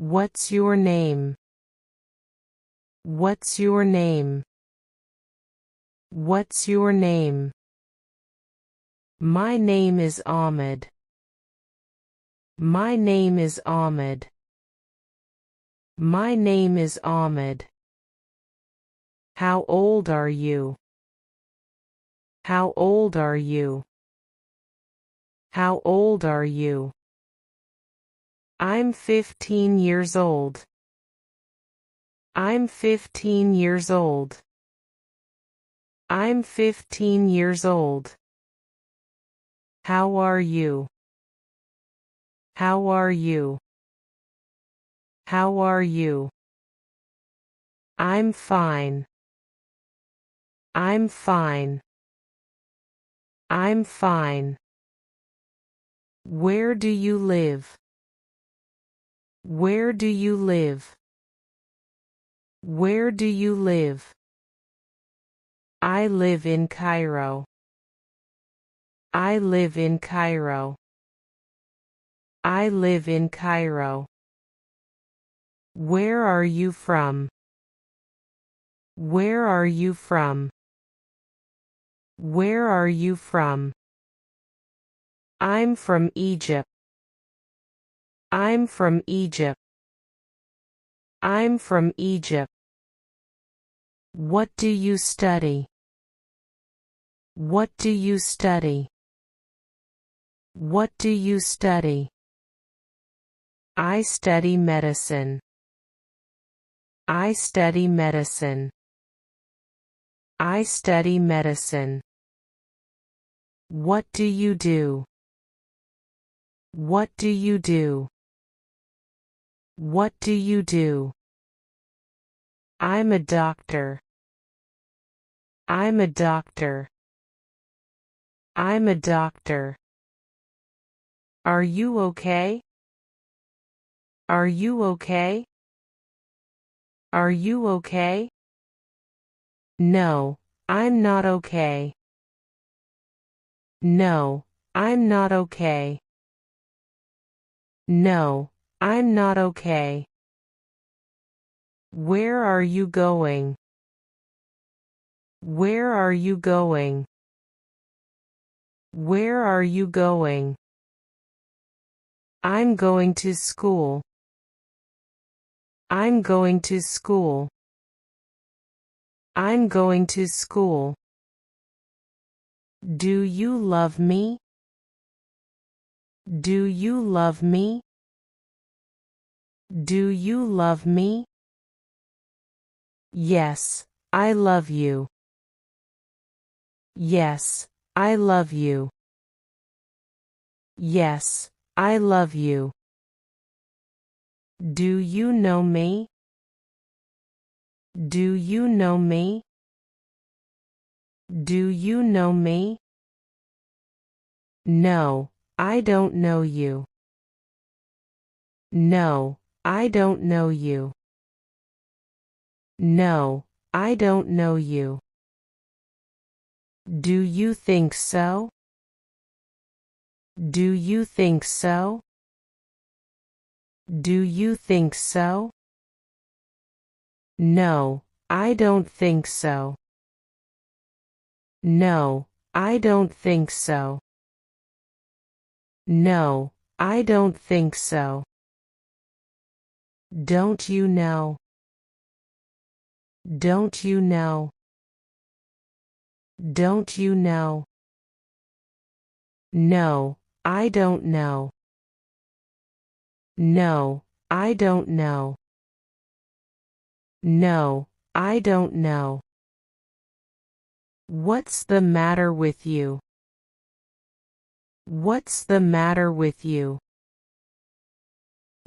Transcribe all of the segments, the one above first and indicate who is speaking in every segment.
Speaker 1: What's your name? What's your name? What's your name? My name is Ahmed. My name is Ahmed. My name is Ahmed. How old are you? How old are you? How old are you? I'm 15 years old. I'm 15 years old. I'm 15 years old. How are you? How are you? How are you? I'm fine. I'm fine. I'm fine. Where do you live? Where do you live? Where do you live? I live in Cairo. I live in Cairo. I live in Cairo. Where are you from? Where are you from? Where are you from? I'm from Egypt. I'm from Egypt. I'm from Egypt. What do you study? What do you study? What do you study? I study medicine. I study medicine. I study medicine. What do you do? What do you do? What do you do? I'm a doctor. I'm a doctor. I'm a doctor. Are you okay? Are you okay? Are you okay? No, I'm not okay. No, I'm not okay. No, I'm not okay. Where are you going? Where are you going? Where are you going? I'm going to school. I'm going to school. I'm going to school. Do you love me? Do you love me? Do you love me? Yes, I love you. Yes, I love you. Yes, I love you. Do you know me? Do you know me? Do you know me? No, I don't know you. No, I don't know you. No, I don't know you. Do you think so? Do you think so? Do you think so? No, I don't think so. No, I don't think so. No, I don't think so. Don't you know? Don't you know? Don't you know? No, I don't know. No, I don't know. No, I don't know. What's the matter with you? What's the matter with you?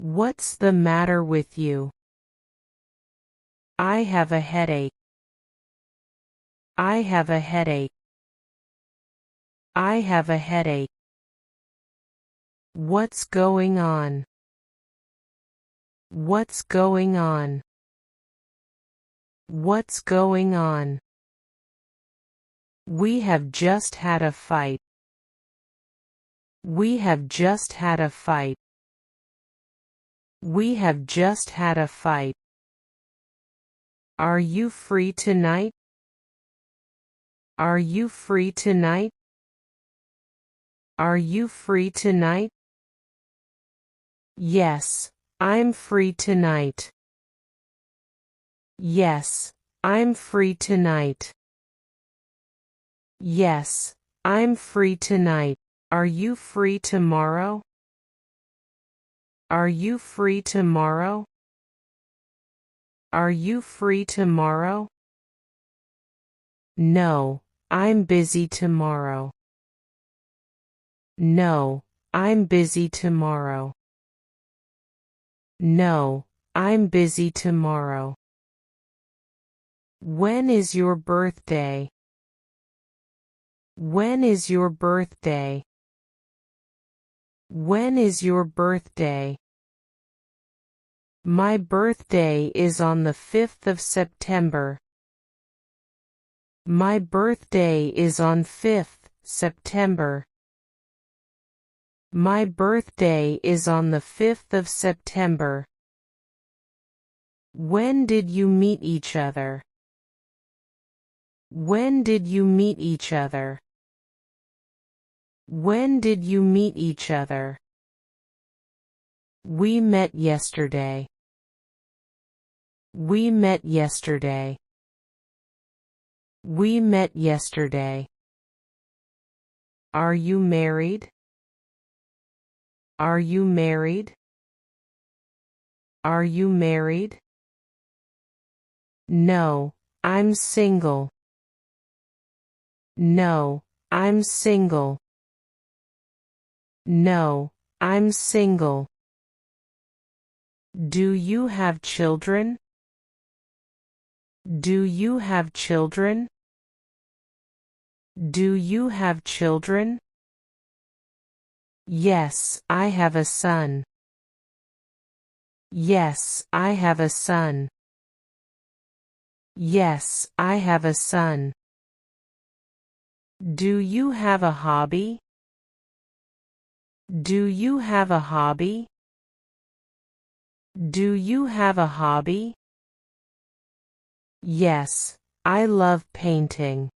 Speaker 1: What's the matter with you? I have a headache. I have a headache. I have a headache. What's going on? What's going on? What's going on? We have just had a fight. We have just had a fight. We have just had a fight. Are you free tonight? Are you free tonight? Are you free tonight? Yes, I'm free tonight. Yes, I'm free tonight. Yes, I'm free tonight. Are you free tomorrow? Are you free tomorrow? Are you free tomorrow? No, I'm busy tomorrow. No, I'm busy tomorrow. No, I'm busy tomorrow. When is your birthday? When is your birthday? When is your birthday? My birthday is on the 5th of September. My birthday is on 5th September. My birthday is on the 5th of September. When did you meet each other? When did you meet each other? When did you meet each other? We met yesterday. We met yesterday. We met yesterday. Are you married? Are you married? Are you married? No, I'm single. No, I'm single. No, I'm single. Do you have children? Do you have children? Do you have children? Yes, I have a son. Yes, I have a son. Yes, I have a son. Do you have a hobby? Do you have a hobby? Do you have a hobby? Yes, I love painting.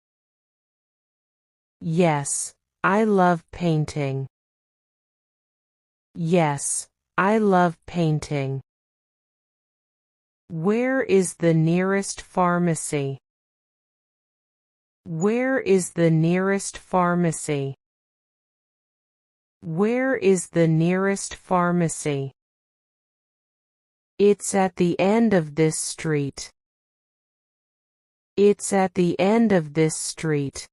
Speaker 1: Yes, I love painting. Yes, I love painting. Where is the nearest pharmacy? Where is the nearest pharmacy? Where is the nearest pharmacy? It's at the end of this street. It's at the end of this street.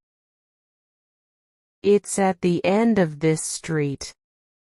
Speaker 1: It's at the end of this street.